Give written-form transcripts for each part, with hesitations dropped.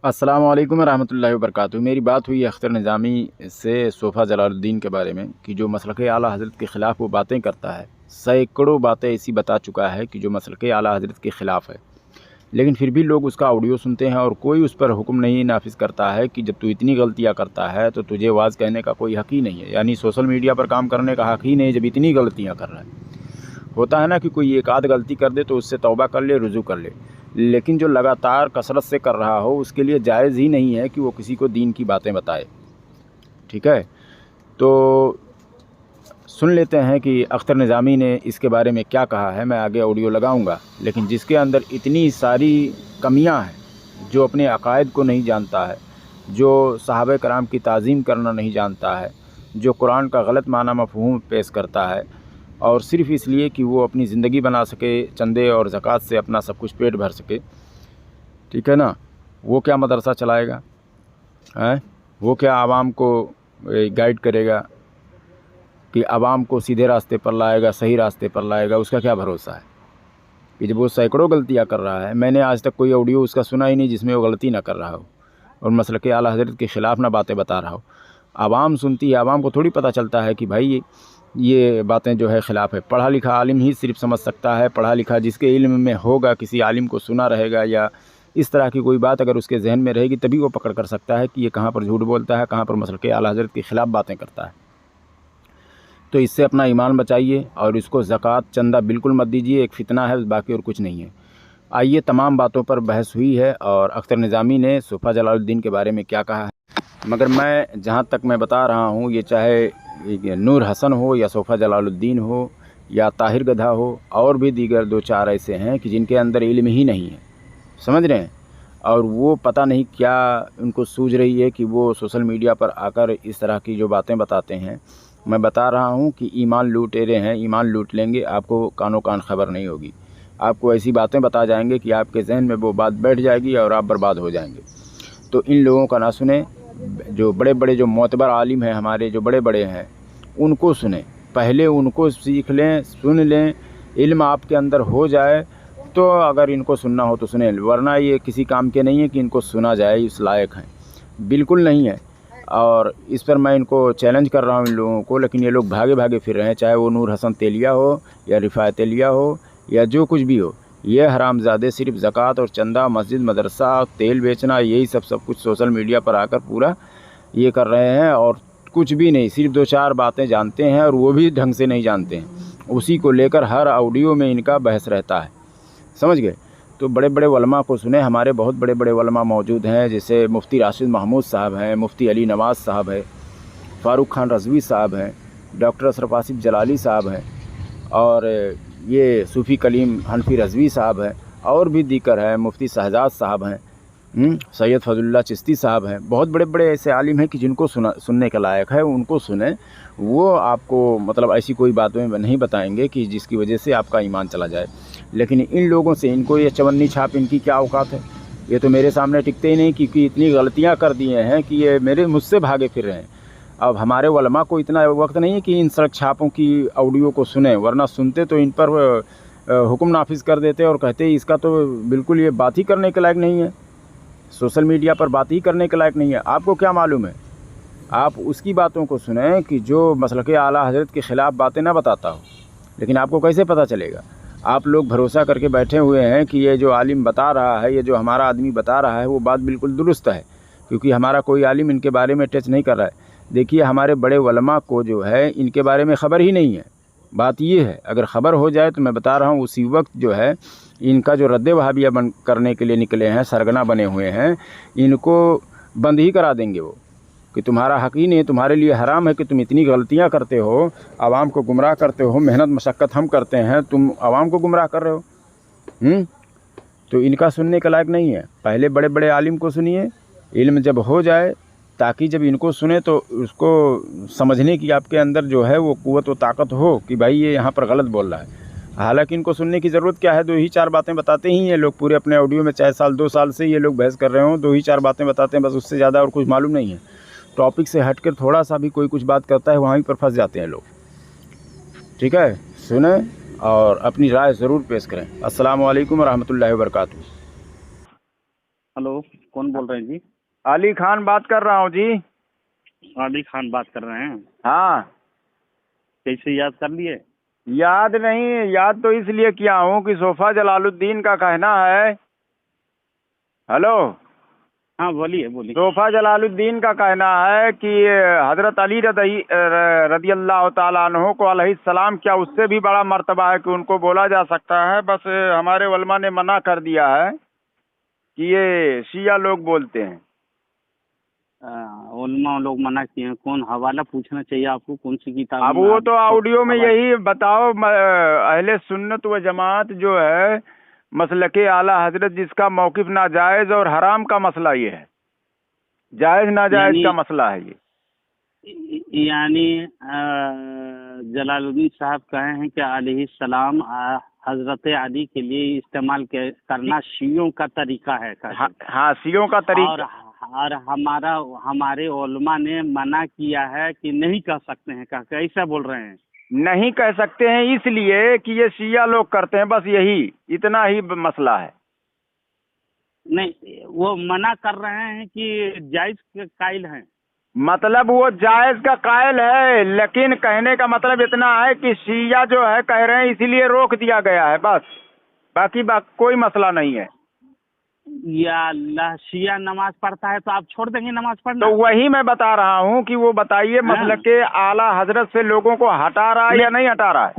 अस्सलाम वालेकुम रहमतुल्लाहि व बरकातुहू। मेरी बात हुई अख्तर निज़ामी से सोफ़ा जलालुद्दीन के बारे में कि जो मसलक आला हज़रत के ख़िलाफ़ वो बातें करता है। सैकड़ों बातें ऐसी बता चुका है कि जो मसलक आला हज़रत के ख़िलाफ़ है, लेकिन फिर भी लोग उसका ऑडियो सुनते हैं और कोई उस पर हुक्म नहीं नाफिज़ करता है कि जब तू इतनी गलतियाँ करता है तो तुझे वाज़ कहने का कोई हक़ ही नहीं है, यानी सोशल मीडिया पर काम करने का हक़ ही नहीं जब इतनी गलतियाँ कर रहा है। होता है ना कि कोई एक आध गलती कर दे तो उससे तौबा कर ले, रुजू कर ले, लेकिन जो लगातार कसरत से कर रहा हो उसके लिए जायज़ ही नहीं है कि वो किसी को दीन की बातें बताए। ठीक है, तो सुन लेते हैं कि अख्तर निज़ामी ने इसके बारे में क्या कहा है। मैं आगे ऑडियो लगाऊंगा, लेकिन जिसके अंदर इतनी सारी कमियां हैं, जो अपने अकायद को नहीं जानता है, जो सहाबा कराम की ताज़ीम करना नहीं जानता है, जो कुरान का गलत माना मफ़हूम पेश करता है और सिर्फ़ इसलिए कि वो अपनी ज़िंदगी बना सके, चंदे और ज़कात से अपना सब कुछ पेट भर सके। ठीक है ना, वो क्या मदरसा चलाएगा हैं? वो क्या आवाम को गाइड करेगा कि आवाम को सीधे रास्ते पर लाएगा, सही रास्ते पर लाएगा? उसका क्या भरोसा है कि जब वो सैकड़ों गलतियाँ कर रहा है। मैंने आज तक कोई ऑडियो उसका सुना ही नहीं जिसमें वो गलती ना कर रहा हो और मसलक आला हज़रत के ख़िलाफ़ ना बातें बता रहा हो। आवाम सुनती है, आवाम को थोड़ी पता चलता है कि भाई ये बातें जो है ख़िलाफ़ है। पढ़ा लिखा आलिम ही सिर्फ समझ सकता है। पढ़ा लिखा जिसके इल्म में होगा, किसी आलिम को सुना रहेगा या इस तरह की कोई बात अगर उसके जहन में रहेगी, तभी वो पकड़ कर सकता है कि ये कहाँ पर झूठ बोलता है, कहाँ पर मसलक आला हज़रत के ख़िलाफ़ बातें करता है। तो इससे अपना ईमान बचाइए और इसको ज़कात चंदा बिल्कुल मत दीजिए। एक फ़ितना है, बाकी और कुछ नहीं है। आइए, तमाम बातों पर बहस हुई है और अख्तर निज़ामी ने सोफ़ा जलालुद्दीन के बारे में क्या कहा है, मगर मैं जहाँ तक मैं बता रहा हूँ, ये चाहे नूर हसन हो या सोफ़ा जलालुद्दीन हो या ताहिर गधा हो, और भी दीगर दो चार ऐसे हैं कि जिनके अंदर इल्म ही नहीं है, समझ रहे हैं, और वो पता नहीं क्या उनको सूझ रही है कि वो सोशल मीडिया पर आकर इस तरह की जो बातें बताते हैं। मैं बता रहा हूँ कि ईमान लुटेरे हैं, ईमान लूट लेंगे, आपको कानो कान खबर नहीं होगी। आपको ऐसी बातें बता जाएंगे कि आपके जहन में वो बात बैठ जाएगी और आप बर्बाद हो जाएंगे। तो इन लोगों का ना सुने। जो बड़े बड़े जो मोतबर आलिम हैं हमारे, जो बड़े बड़े हैं, उनको सुने। पहले उनको सीख लें, सुन लें, इल्म आपके अंदर हो जाए तो अगर इनको सुनना हो तो सुने, वरना ये किसी काम के नहीं है कि इनको सुना जाए, इस लायक हैं, बिल्कुल नहीं है। और इस पर मैं इनको चैलेंज कर रहा हूँ इन लोगों को, लेकिन ये लोग भागे भागे फिर रहे हैं, चाहे वो नूर हसन तेलिया हो या रिफ़ात तेलिया हो या जो कुछ भी हो। ये हरामज़ादे सिर्फ ज़कात और चंदा, मस्जिद, मदरसा, तेल बेचना, यही सब कुछ सोशल मीडिया पर आकर पूरा ये कर रहे हैं और कुछ भी नहीं, सिर्फ दो चार बातें जानते हैं और वो भी ढंग से नहीं जानते हैं। उसी को लेकर हर ऑडियो में इनका बहस रहता है, समझ गए। तो बड़े बड़े उलमा को सुने। हमारे बहुत बड़े बड़े उलमा मौजूद हैं, जैसे मुफ्ती राशिद महमूद साहब हैं, मुफ्ती अली नवाज़ साहब है, फ़ारूक खान रज़वी साहब हैं, डॉक्टर अशरफ आसिफ जलाली साहब हैं, और ये सूफ़ी कलीम हनफी रज़वी साहब हैं, और भी दीकर है, मुफ्ती शहजाद साहब हैं, सैयद फ़ज़लुल्लाह चिश्ती साहब हैं। बहुत बड़े बड़े ऐसे आलिम हैं कि जिनको सुनने के लायक है, उनको सुने। वो आपको मतलब ऐसी कोई बातें नहीं बताएंगे कि जिसकी वजह से आपका ईमान चला जाए। लेकिन इन लोगों से, इनको ये चवन्नी छाप, इनकी क्या औकात है? ये तो मेरे सामने टिकते ही नहीं, क्योंकि इतनी गलतियां कर दिए हैं कि ये मुझसे भागे फिर रहे हैं। अब हमारे उलमा को इतना वक्त नहीं है कि इन सड़क छापों की ऑडियो को सुने, वरना सुनते तो इन पर हुक्म नाफिज कर देते और कहते इसका तो बिल्कुल ये बात ही करने के लायक नहीं है, सोशल मीडिया पर बात ही करने के लायक नहीं है। आपको क्या मालूम है? आप उसकी बातों को सुने कि जो मसलक आला हज़रत के ख़िलाफ़ बातें ना बताता हो। लेकिन आपको कैसे पता चलेगा? आप लोग भरोसा करके बैठे हुए हैं कि ये जो आलिम बता रहा है, ये जो हमारा आदमी बता रहा है, वो बात बिल्कुल दुरुस्त है, क्योंकि हमारा कोई आलिम इनके बारे में टच नहीं कर रहा है। देखिए, हमारे बड़े उलमा को जो है इनके बारे में ख़बर ही नहीं है। बात ये है, अगर ख़बर हो जाए तो मैं बता रहा हूँ उसी वक्त जो है इनका जो रद्द वहाबिया बन करने के लिए निकले हैं, सरगना बने हुए हैं, इनको बंद ही करा देंगे वो, कि तुम्हारा हक़ ही नहीं, तुम्हारे लिए हराम है कि तुम इतनी गलतियां करते हो, आवाम को गुमराह करते हो। मेहनत मशक्क़त हम करते हैं, तुम आवाम को गुमराह कर रहे हो। तो इनका सुनने के लायक नहीं है। पहले बड़े बड़े आलिम को सुनिए, इल्म जब हो जाए, ताकि जब इनको सुने तो उसको समझने की आपके अंदर जो है वो क़ुव्वत व ताकत हो कि भाई ये यहाँ पर गलत बोल रहा है। हालांकि इनको सुनने की ज़रूरत क्या है? दो ही चार बातें बताते ही हैं लोग पूरे अपने ऑडियो में, चाहे साल 2 साल से ये लोग बहस कर रहे हों, दो ही चार बातें बताते हैं बस, उससे ज़्यादा और कुछ मालूम नहीं है। टॉपिक से हटकर थोड़ा सा भी कोई कुछ बात करता है, वहीं पर फंस जाते हैं लोग। ठीक है, सुने और अपनी राय ज़रूर पेश करें। अस्सलाम वालेकुम रहमतुल्लाहि व बरकातुहू। हेलो, कौन बोल रहे हैं जी? अली खान बात कर रहा हूँ जी। अली खान बात कर रहे हैं। हाँ, कैसे याद कर लिए? याद नहीं, याद तो इसलिए किया हूँ कि सोफा जलालुद्दीन का कहना है। हेलो। हाँ, बोलिए बोलिए। सोफा जलालुद्दीन का कहना है कि हजरत अली रदी अल्लाह ताला अन्हो को अलैहिस्सलाम, क्या उससे भी बड़ा मर्तबा है कि उनको बोला जा सकता है। बस हमारे उलमा ने मना कर दिया है कि ये शिया लोग बोलते हैं। उलमा लोग मना किए हैं। कौन हवाला पूछना चाहिए आपको? कौन सी किताब अब में वो आप तो ऑडियो में हवाला? यही बताओ, अहले सुन्नत व जमात जो है मसलके आला हजरत, जिसका मौकिफ नाजायज और हराम का मसला ये है, जायज नाजायज यानी का मसला है ये। यानी जलालुद्दीन साहब कहे हैं कि अलैहिस्सलाम हजरत अली के लिए इस्तेमाल करना शियों का तरीका है, हाँ, हाँ, शियों का और तरीका। हमारे उलमा ने मना किया है कि नहीं कह सकते हैं, कह के ऐसा बोल रहे हैं। नहीं कह सकते हैं इसलिए कि ये शिया लोग करते हैं, बस यही इतना ही मसला है। नहीं, वो मना कर रहे हैं कि जायज के कायल हैं। मतलब वो जायज का कायल है, लेकिन कहने का मतलब इतना है कि शिया जो है कह रहे हैं इसीलिए रोक दिया गया है, बस। बाकी कोई मसला नहीं है। या अल्लाह, शिया नमाज पढ़ता है तो आप छोड़ देंगे नमाज तो पढ़ना? वही मैं बता रहा हूँ कि वो बताइए हाँ? मसलक के आला हजरत से लोगों को हटा रहा है या नहीं हटा रहा है।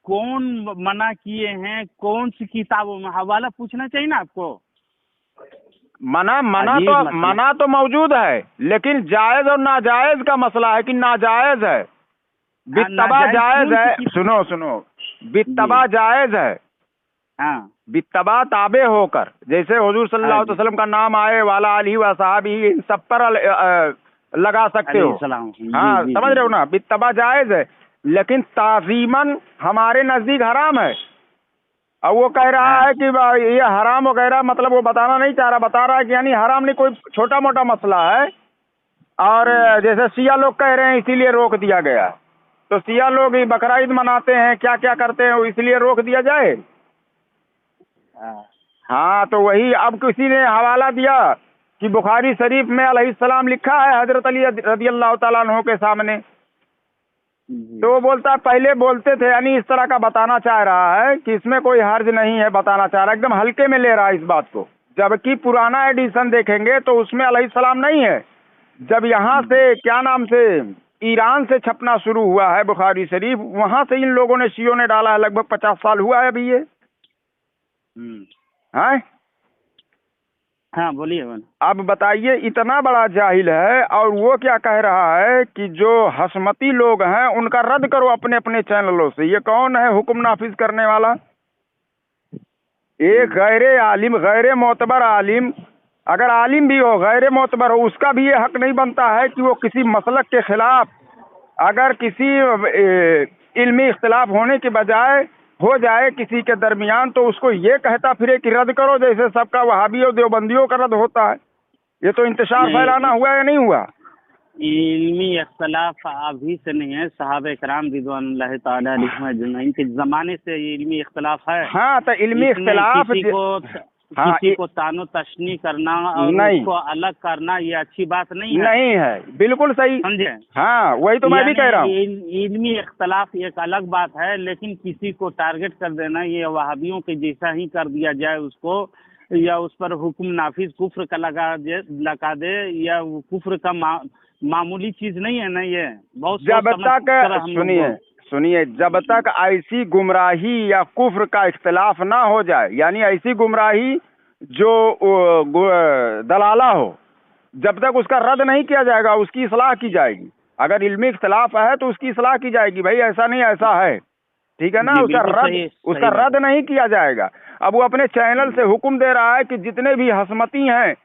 कौन मना किए हैं? कौन सी किताबों में? हवाला पूछना चाहिए ना आपको। अजीब मसला। मना तो मौजूद है, लेकिन जायज और नाजायज का मसला है कि नाजायज है। बित्तबा नाजायज जायज कौन सी है, सुनो सुनो, बित्तबा जी। जायज है। हाँ, बित्तबा ताबे होकर, जैसे हुजूर सल्लल्लाहु अलैहि जी, वसल्लम का नाम आए वाला अली व साहबी, इन सब पर लगा सकते हो। अलैहिस्सलाम। जी हाँ, जी समझ जी रहे हो जी। ना, बित्तबा जायज है, लेकिन ताजीमन हमारे नजदीक हराम है। अब वो कह रहा हाँ, है कि ये हराम वगैरह, मतलब वो बताना नहीं चाह रहा, बता रहा है कि यानी हराम नहीं, कोई छोटा मोटा मसला है। और जैसे शिया लोग कह रहे हैं इसीलिए रोक दिया गया। तो शिया लोग ही बकरा ईद मनाते हैं, क्या क्या करते हैं, इसलिए रोक दिया जाए। हाँ, हाँ, तो वही अब किसी ने हवाला दिया कि बुखारी शरीफ में अलैहिस्सलाम लिखा है हजरत अली रदी अल्लाह ताला अन्हु के सामने। जी। तो वो बोलता है पहले बोलते थे, यानी इस तरह का बताना चाह रहा है कि इसमें कोई हर्ज नहीं है, बताना चाह रहा है, एकदम हल्के में ले रहा है इस बात को। जबकि पुराना एडिशन देखेंगे तो उसमें अलैहिस्सलाम नहीं है। जब यहाँ से क्या नाम से ईरान से छपना शुरू हुआ है बुखारी शरीफ, वहां से इन लोगों ने, शियों ने डाला है। लगभग 50 साल हुआ है अभी ये है। हाँ, बोलिए बोलिए। अब बताइए, इतना बड़ा जाहिल है, और वो क्या कह रहा है कि जो हसमती लोग हैं उनका रद्द करो अपने अपने चैनलों से। ये कौन है हुक्म नाफिज करने वाला? एक गैर आलिम, गैर मोतबर आलिम, अगर आलिम भी हो, गैर मोतबर हो, उसका भी ये हक नहीं बनता है कि वो किसी मसलक के खिलाफ, अगर किसी इल्मी इख्तिलाफ होने के बजाय हो जाए किसी के दरमियान, तो उसको ये कहता फिरे कि रद्द करो, जैसे सबका वहाबी और देवबंदियों का रद्द होता है। ये तो इंतशार फैलाना नहीं, हुआ या नहीं हुआ? इल्मी इख्तलाफ अभी से नहीं है, सहाबा किराम रिज़वानुल्लाह ताला अलैहिम अजमईन के ज़माने से ये इल्मी इख्तलाफ है। हाँ, तो इल्मी इसमें इख्तिलाफ हाँ, किसी को तानो तशनी करना और नहीं, उसको अलग करना ये अच्छी बात नहीं है। नहीं है, बिल्कुल सही। समझे? हाँ, वही तो मैं भी यानी कह रहा हूँ। इल्मी इख्तलाफ एक अलग बात है, लेकिन किसी को टारगेट कर देना, ये वहाबियों के जैसा ही कर दिया जाए उसको, या उस पर हुक्म नाफिज कुफ्र का लगा दे, या वो कुफ्र का मामूली चीज नहीं है ना। ये बहुत सोच जब समझ तक, कर हम सुनिए लोग सुनिए, जब तक ऐसी गुमराही या कुफ्र का इख्तिलाफ ना हो जाए, यानी ऐसी गुमराही जो दलाला हो, जब तक उसका रद्द नहीं किया जाएगा, उसकी इस्लाह की जाएगी। अगर इल्मी इख्तिलाफ है तो उसकी इस्लाह की जाएगी, भाई ऐसा नहीं ऐसा है, ठीक है ना। जी, उसका बिल्कुल रद्द, सही उसका सही बात रद्द नहीं किया जाएगा। अब वो अपने चैनल से हुक्म दे रहा है कि जितने भी हसमती हैं,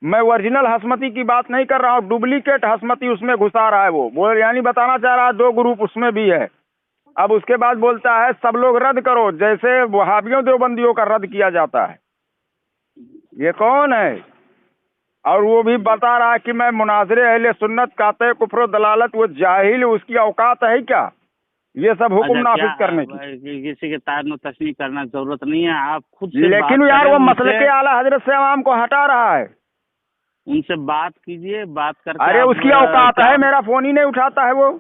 मैं ओरिजिनल हसमती की बात नहीं कर रहा हूँ, डुप्लीकेट हसमती उसमें घुसा रहा है। वो यानी बताना चाह रहा है 2 ग्रुप उसमें भी है। अब उसके बाद बोलता है सब लोग रद्द करो, जैसे वहाबियों देवबंदियों का रद्द किया जाता है। ये कौन है? और वो भी बता रहा है कि मैं मुनाज़िरे अहले सुन्नत काते कुफ्र दलालत, वो जाहिल, उसकी औकात है क्या? ये सब हुक्म अच्छा, नाफिज क्या करने है की। भाई कि किसी के तारनो तशनी करना जरूरत नहीं है, आप खुद से लेकिन बात यार करें वो मसले उनसे, के आला हजरत से आवाम को हटा रहा है। उनसे बात कीजिए, बात करके अरे आप उसकी औकात क्या है, मेरा फोन ही नहीं उठाता है वो।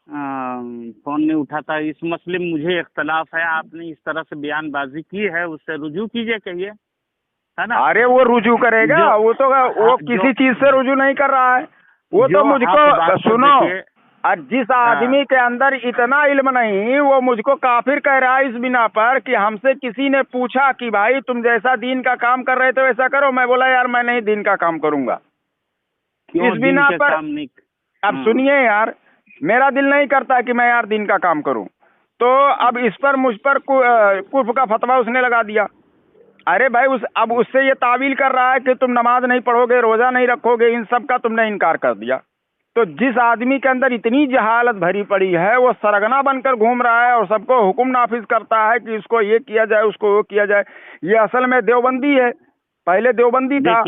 फोन नहीं उठाता। इस मसले में मुझे इख्तलाफ है, आपने इस तरह से बयानबाजी की है, उससे रुजू कीजिए, कहिए, है ना। अरे वो रुजू करेगा, जो वो तो वो किसी चीज से रुजू नहीं कर रहा है। वो तो जो हक मुझको बात को सुनो, देखिए, और जिस आदमी के अंदर इतना इल्म नहीं, वो मुझको काफिर कह रहा है इस बिना पर कि हमसे किसी ने पूछा कि भाई तुम जैसा दीन का काम कर रहे थे वैसा करो, मैं बोला यार मैं नहीं दीन का काम करूंगा। क्यों इस दिन बिना के पर काम नहीं। अब सुनिए यार, मेरा दिल नहीं करता कि मैं यार दिन का काम करूं, तो अब इस पर मुझ पर कुफ्र का फतवा उसने लगा दिया। अरे भाई अब उससे ये तावील कर रहा है कि तुम नमाज नहीं पढ़ोगे, रोजा नहीं रखोगे, इन सब का तुमने इनकार कर दिया। तो जिस आदमी के अंदर इतनी जहालत भरी पड़ी है, वो सरगना बनकर घूम रहा है और सबको हुक्म नाफिज करता है कि इसको ये किया जाए, उसको वो किया जाए। ये असल में देवबंदी है, पहले देवबंदी था।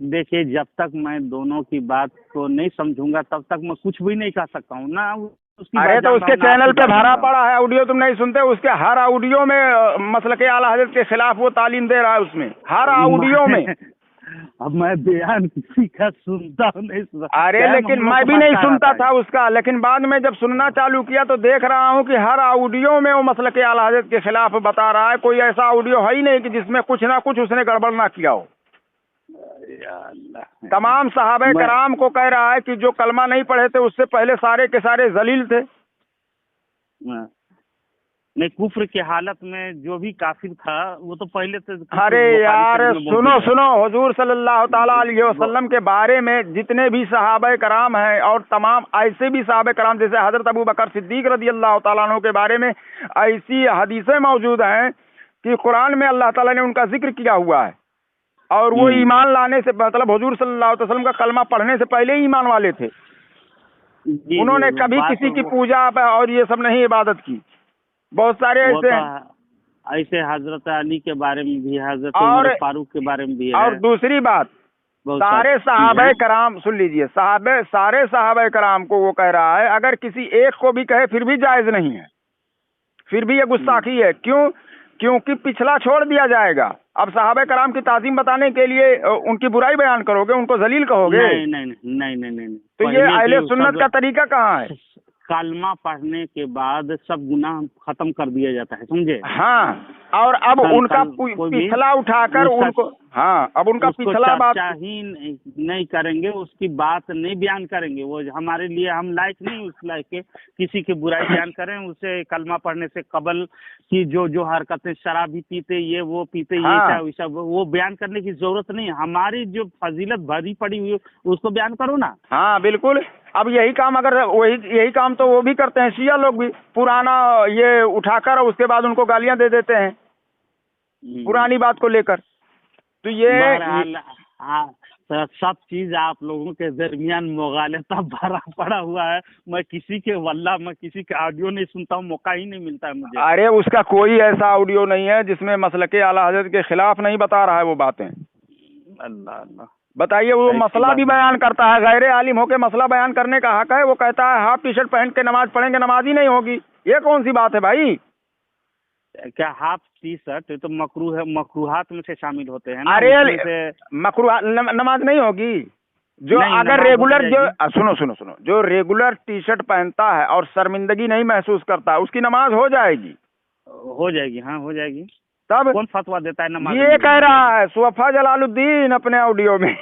देखिए जब तक मैं दोनों की बात को नहीं समझूंगा तब तक मैं कुछ भी नहीं कह सकता हूँ ना। उसकी अरे बात तो जान उसके रहा हूँ ना, चैनल आपकी पे बात भरा जान रहा हूँ। पड़ा है ऑडियो, तुम नहीं सुनते? उसके हर ऑडियो में मसलके आला हजरत के खिलाफ वो तालीम दे रहा है, उसमें हर ऑडियो में। अब मैं बयान किसी का सुनता हूँ नहीं सुनता। अरे टाइम लेकिन हम लोग मैं के भी पास नहीं आ सुनता रहता था है। उसका, लेकिन बाद में जब सुनना चालू किया तो देख रहा हूँ कि हर ऑडियो में वो मसलके आला हजरत के खिलाफ बता रहा है। कोई ऐसा ऑडियो है ही नहीं कि जिसमें कुछ ना कुछ उसने गड़बड़ ना किया हो। या अल्लाह। तमाम सहाबे मैं कराम को कह रहा है कि जो कलमा नहीं पढ़े थे उससे पहले सारे के सारे जलील थे। नहीं, कुफ्र की हालत में जो भी काफिर था वो तो पहले से कुफ्र अरे बुखारी यार शरीफ में मौजूद सुनो है। सुनो, हुजूर सल्लल्लाहु ताला अलैहि वसल्लम के बारे में जितने भी सहाबा कराम हैं और तमाम ऐसे भी सहाबा कराम जैसे हजरत अबू बकर सिद्दीक रजी अल्लाह ताला अन्हु के बारे में ऐसी हदीसें मौजूद हैं कि कुरान में अल्लाह ताला ने उनका जिक्र किया हुआ है। और वो ईमान लाने से मतलब हुजूर सल्लल्लाहु अलैहि वसल्लम का कलमा पढ़ने से पहले ही ईमान वाले थे। जी उन्होंने वो कभी बात किसी की वो पूजा और ये सब नहीं इबादत की। बहुत सारे वो ऐसे तो हैं। ऐसे हजरत अली के बारे में भी है, हजरत और उमर फारूक के बारे में भी और है। दूसरी बात, बहुत सारे सारी चीज सहाबा है। कराम सुन लीजिए, सारे सहाबा कराम को वो कह रहा है अगर किसी एक को भी कहे फिर भी जायज नहीं है, फिर भी ये गुस्ताखी है। क्यों? क्योंकि पिछला छोड़ दिया जाएगा। अब सहाबा कराम की ताजीम बताने के लिए उनकी बुराई बयान करोगे, उनको जलील कहोगे, नहीं नहीं नहीं नहीं नहीं नहीं, तो ये पहले अहले के सुन्नत सब का तरीका कहाँ है? कलमा पढ़ने के बाद सब गुनाह खत्म कर दिया जाता है, समझे। हाँ, और अब उनका कोई भी पिछला उठाकर उसका उनको, हाँ अब उनका उसको पिछला बात चर्चा ही नहीं करेंगे, उसकी बात नहीं बयान करेंगे। वो हमारे लिए हम लायक नहीं उस लायक के किसी की बुराई बयान करें। उसे कलमा पढ़ने से कबल की जो जो हरकतें, शराबी पीते, ये वो पीते, ये हाँ। क्या वैसा, वो बयान करने की जरूरत नहीं। हमारी जो फजीलत भरी पड़ी हुई है उसको बयान करो ना। हाँ बिल्कुल। अब यही काम अगर यही काम तो वो भी करते हैं, शिया लोग भी पुराना ये उठाकर उसके बाद उनको गालियां दे देते हैं पुरानी बात को लेकर। तो ये बहरहाल तो सब चीज आप लोगों के दरमियान मुगालता भरा पड़ा हुआ है। मैं किसी के मैं किसी के ऑडियो नहीं सुनता हूँ, मौका ही नहीं मिलता है मुझे। अरे उसका कोई ऐसा ऑडियो नहीं है जिसमें मसलके आला हजरत के खिलाफ नहीं बता रहा है वो बातें। अल्लाह अल्लाह। बताइए, वो ऐसी मसला बात भी बयान करता है, गैर आलिम होके मसला बयान करने का हक है। वो कहता है हाफ टी शर्ट पहन के नमाज पढ़ेंगे, नमाज ही नहीं होगी। ये कौन सी बात है भाई? क्या हाफ टी शर्ट तो मकरूह है, मकरूहात में से शामिल होते हैं ना। अरे उसमें से मकरूह नमाज नहीं होगी। जो नहीं, अगर नमाज हो रेगुलर जो जाएगी। सुनो सुनो सुनो, जो रेगुलर टी शर्ट पहनता है और शर्मिंदगी नहीं महसूस करता, उसकी नमाज हो जाएगी। हो जाएगी, हाँ हो जाएगी। तब कौन फतवा देता है नमाज ये कह रहा है सुफा जलालुद्दीन अपने ऑडियो में।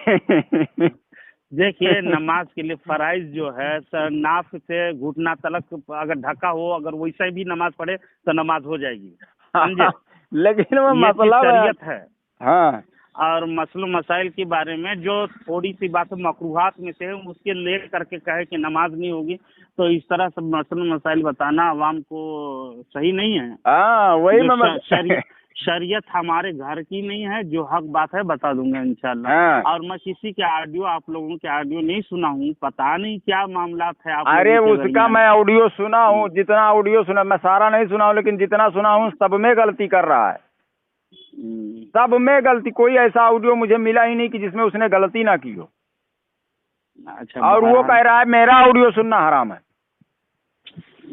देखिए नमाज के लिए फराइज जो है सर, नाफ से घुटना तलक अगर ढका हो, अगर वैसा भी नमाज पढ़े तो नमाज हो जाएगी, समझे। लेकिन वो ये चीज मसला शरीयत है। हाँ। और मसलो मसाइल के बारे में जो थोड़ी सी बात मकरूहात में से है उसके ले करके कहे कि नमाज नहीं होगी, तो इस तरह से मसलो मसाइल बताना आवाम को सही नहीं है। हाँ वही शरीयत हमारे घर की नहीं है। जो हक बात है बता दूंगा इंशाल्लाह। हाँ। और मैं किसी के ऑडियो, आप लोगों के ऑडियो नहीं सुना हूँ, पता नहीं क्या मामला है आप अरे लोगों के उसका दरमियान। मैं ऑडियो सुना हूँ, जितना ऑडियो सुना, मैं सारा नहीं सुना हूँ लेकिन जितना सुना हूँ सब में गलती कर रहा है। सब में गलती, कोई ऐसा ऑडियो मुझे मिला ही नहीं कि जिसमें उसने गलती ना की हो। अच्छा, और वो कह रहा है मेरा ऑडियो सुनना हराम है।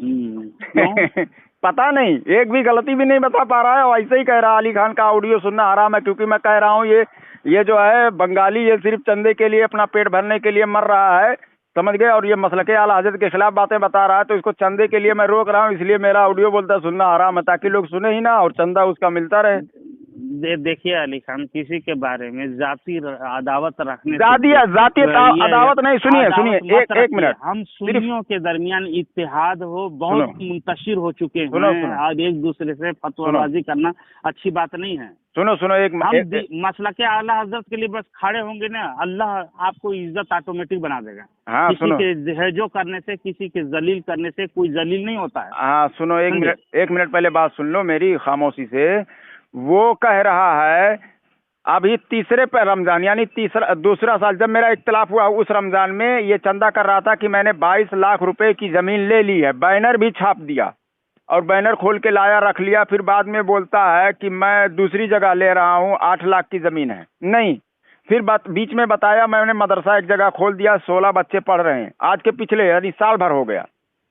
क्यों? पता नहीं, एक भी गलती भी नहीं बता पा रहा है और ऐसे ही कह रहा है अली खान का ऑडियो सुनना हराम है, क्योंकि मैं कह रहा हूँ ये जो है बंगाली, ये सिर्फ चंदे के लिए, अपना पेट भरने के लिए मर रहा है, समझ गए, और ये मसलके आला हजरत के खिलाफ बातें बता रहा है, तो इसको चंदे के लिए मैं रोक रहा हूँ, इसलिए मेरा ऑडियो बोलता है सुनना हराम है, ताकि लोग सुने ही ना और चंदा उसका मिलता रहे। देखिए अली खान, किसी के बारे में जाति अदावत रखने से जाति ये अदावत नहीं, सुनिए अदावत मत एक रखिए। मिनट, हम सुन्नियों के दरमियान इत्तेहाद हो, बहुत मुंतशिर हो चुके हैं, और एक दूसरे से फतवाबाजी करना अच्छी बात नहीं है। सुनो एक मसला के आला हजरत के लिए बस खड़े होंगे ना, अल्लाह आपको इज्जत ऑटोमेटिक बना देगा। हाँ, किसी के दहेजो करने से, किसी के जलील करने से कोई जलील नहीं होता है। हाँ सुनो, एक मिनट पहले बात सुन लो मेरी खामोशी से। वो कह रहा है अभी तीसरे पे रमजान, यानी दूसरा साल जब मेरा इख्तिलाफ हुआ, उस रमजान में ये चंदा कर रहा था कि मैंने 22 लाख रुपए की जमीन ले ली है, बैनर भी छाप दिया और बैनर खोल के लाया, रख लिया, फिर बाद में बोलता है कि मैं दूसरी जगह ले रहा हूँ, 8 लाख की जमीन है। नहीं, फिर बीच में बताया मैंने मदरसा एक जगह खोल दिया, 16 बच्चे पढ़ रहे हैं, आज के पिछले यानी साल भर हो गया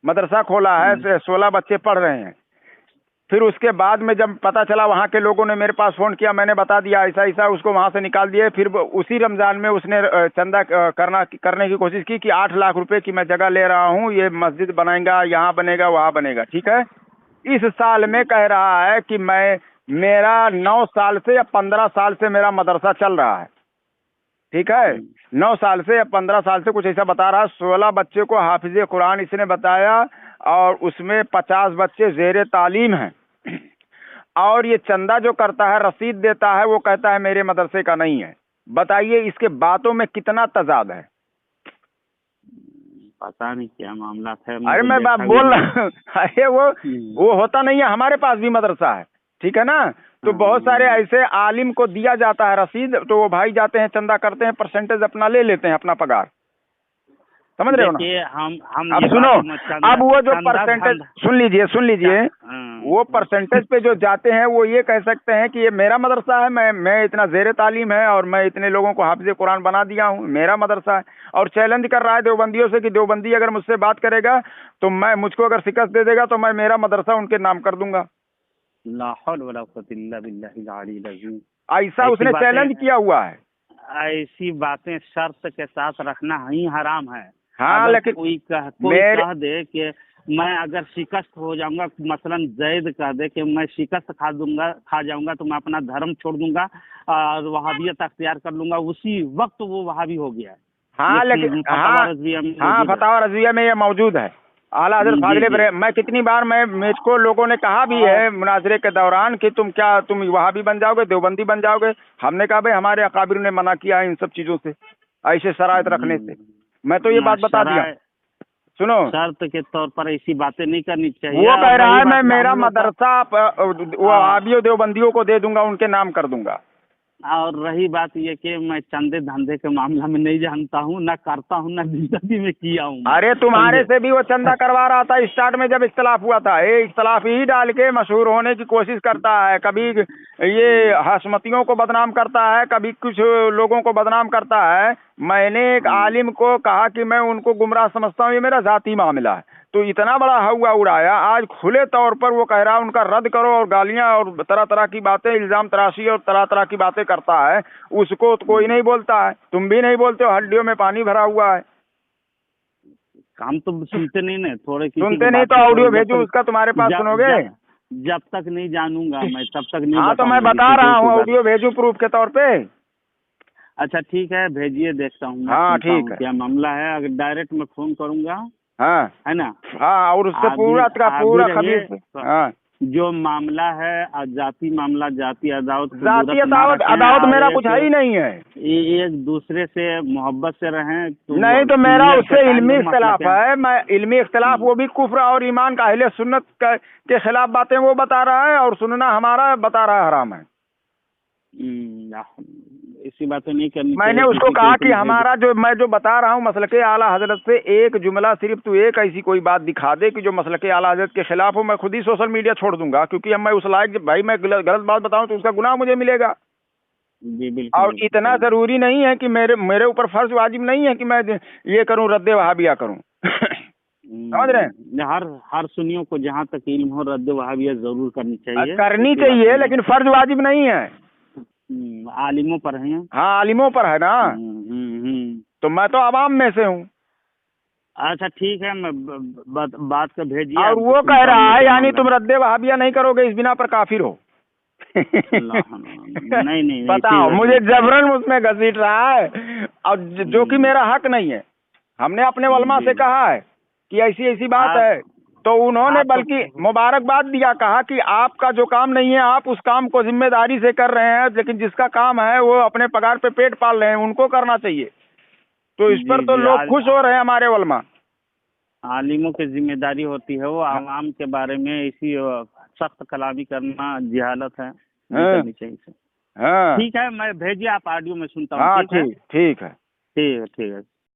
मदरसा खोला है, 16 बच्चे पढ़ रहे हैं। फिर उसके बाद में जब पता चला, वहाँ के लोगों ने मेरे पास फ़ोन किया, मैंने बता दिया ऐसा, उसको वहाँ से निकाल दिए। फिर उसी रमज़ान में उसने चंदा करने की कोशिश की कि 8 लाख रुपए की मैं जगह ले रहा हूँ, ये मस्जिद बनाएगा, यहाँ बनेगा, वहाँ बनेगा, ठीक है। इस साल में कह रहा है कि मेरा 9 साल से या 15 साल से मेरा मदरसा चल रहा है, ठीक है, 9 साल से या 15 साल से कुछ ऐसा बता रहा है। 16 बच्चे को हाफिज़े कुरान इसने बताया और उसमें 50 बच्चे ज़ेरे तालीम हैं। और ये चंदा जो करता है, रसीद देता है, वो कहता है मेरे मदरसे का नहीं है। बताइए इसके बातों में कितना तजाद है। पता नहीं क्या मामला है। अरे मैं बात बोल रहा हूँ, अरे वो होता नहीं है, हमारे पास भी मदरसा है, ठीक है ना। तो बहुत सारे ऐसे आलिम को दिया जाता है रसीद, तो वो भाई जाते हैं, चंदा करते हैं, परसेंटेज अपना ले लेते हैं, अपना पगार, समझ रहे हो ना। हम अब सुनो, अब वो जो परसेंटेज, सुन लीजिए वो परसेंटेज पे जो जाते हैं, वो ये कह सकते हैं कि ये मेरा मदरसा है, मैं इतना ज़ेरे तालीम है और मैं इतने लोगों को हाफिज़े कुरान बना दिया हूँ, मेरा मदरसा है। और चैलेंज कर रहा है देवबंदियों से कि देवबंदी अगर मुझसे बात करेगा तो मुझको अगर शिकस्त दे देगा तो मैं मेरा मदरसा उनके नाम कर दूंगा। ला हौल वला कुव्वता इल्ला बिल्लाहिल अलील अज़ीम। ऐसा उसने चैलेंज किया हुआ है। ऐसी बातें शर्त के साथ रखना ही हराम है। हाँ, लेकिन कोई कह दे कि मैं अगर शिकस्त हो जाऊंगा, मसलन जैद कह दे कि मैं शिकस्त खा जाऊंगा तो मैं अपना धर्म छोड़ दूंगा और वहाबियत अख्तियार कर लूंगा, उसी वक्त वो वहाबी हो गया है। हाँ, लेकिन फतवा रज़विया में ये मौजूद है। आला हज़रत फाज़िल, मैं कितनी बार मुझको लोगों ने कहा भी है मुनाज़रे के दौरान कि तुम वहाबी बन जाओगे, देवबंदी बन जाओगे। हमने कहा भाई हमारे अकाबिर ने मना किया है इन सब चीज़ों से, ऐसे शराइत रखने से। मैं तो ये बात बता दिया। सुनो, शर्त के तौर पर ऐसी बातें नहीं करनी चाहिए। वो कह रहा है मैं मेरा मदरसा वहाबियों देवबंदियों को दे दूंगा, उनके नाम कर दूंगा। और रही बात ये कि मैं चंदे धंधे के मामला में नहीं जानता हूँ, ना करता हूँ, ना जिंदगी में किया हूँ। अरे तुम्हारे से भी वो चंदा करवा रहा था स्टार्ट में जब इख्तलाफ हुआ था। ये इख्तलाफ ही डाल के मशहूर होने की कोशिश करता है, कभी ये हसमतियों को बदनाम करता है, कभी कुछ लोगों को बदनाम करता है। मैंने एक आलिम को कहा कि मैं उनको गुमराह समझता हूँ, ये मेरा जाती मामला है, तो इतना बड़ा हवा उड़ाया। आज खुले तौर पर वो कह रहा है उनका रद्द करो और गालियां और तरह तरह की बातें, इल्जाम तराशी और तरह तरह की बातें करता है। उसको तो कोई नहीं बोलता है, तुम भी नहीं बोलते हो, हड्डियों में पानी भरा हुआ है। काम तो सुनते नहीं ना, थोड़े सुनते नहीं तो ऑडियो भेजो उसका, तुम्हारे पास सुनोगे? जब तक नहीं जानूंगा मैं तब तक नहीं। हाँ, तो मैं बता रहा हूँ, ऑडियो भेजू प्रूफ के तौर पे। अच्छा ठीक है, भेजिए, देखता हूँ। हाँ ठीक है, क्या मामला है, अगर डायरेक्ट मैं फोन करूंगा, हाँ है ना। हाँ, और उससे पूरा खबीर, हाँ, जो मामला है जाति मामला, जाति अदावत मेरा कुछ है ही नहीं है। एक दूसरे से मोहब्बत से रहें नहीं तो मेरा उससे इल्मी इख्तलाफ है। मैं इल्मी इख्तलाफ, वो भी कुफ्र और ईमान का अहले सुन्नत के खिलाफ बातें वो बता रहा है और सुनना हमारा बता रहा है हराम है। इसी बातें नहीं करनी। मैंने उसको कहा कि हमारा मैं जो बता रहा हूँ मसलके आला हजरत से एक जुमला, सिर्फ तू एक ऐसी कोई बात दिखा दे कि जो मसलके आला हजरत के खिलाफ हो, मैं खुद ही सोशल मीडिया छोड़ दूंगा। क्योंकि अब मैं उस लायक, भाई मैं गलत बात बताऊं तो उसका गुनाह मुझे मिलेगा। जी बिल्कुल। और इतना जरूरी नहीं है कि मेरे ऊपर फर्ज वाजिब नहीं है कि मैं ये करूँ, रद्दे वहाबिया करूँ। समझ रहे हैं? हर सुन्नियों को जहाँ तक इल्म हो रद्द वहाबियत जरूर करनी चाहिए। करनी चाहिए, लेकिन फर्ज वाजिब नहीं है। आलिमों पर है। हाँ, आलिमों पर है ना। तो मैं तो आवाम में से हूँ। अच्छा ठीक है, मैं बात का भेजिए। और वो कह रहा है यानी तुम रद्द वहाबिया नहीं करोगे, इस बिना पर काफिर हो। नहीं नहीं, बताओ, मुझे जबरन उसमें घसीट रहा है, और जो कि मेरा हक नहीं है। हमने अपने वलमा से कहा है कि ऐसी ऐसी बात है, तो उन्होंने बल्कि मुबारकबाद दिया, कहा कि आपका जो काम नहीं है आप उस काम को जिम्मेदारी से कर रहे हैं, लेकिन जिसका काम है वो अपने पगार पे पेट पाल रहे हैं, उनको करना चाहिए। तो इस पर तो लोग खुश हो रहे हैं हमारे वलमा। आलिमों की जिम्मेदारी होती है वो आवाम के बारे में ऐसी सख्त कलामी करना जहालत है, नहीं करनी चाहिए। हाँ ठीक है, मैं भेजिए, आप ऑडियो में सुनता हूँ। हाँ, ठीक है। ठीक है।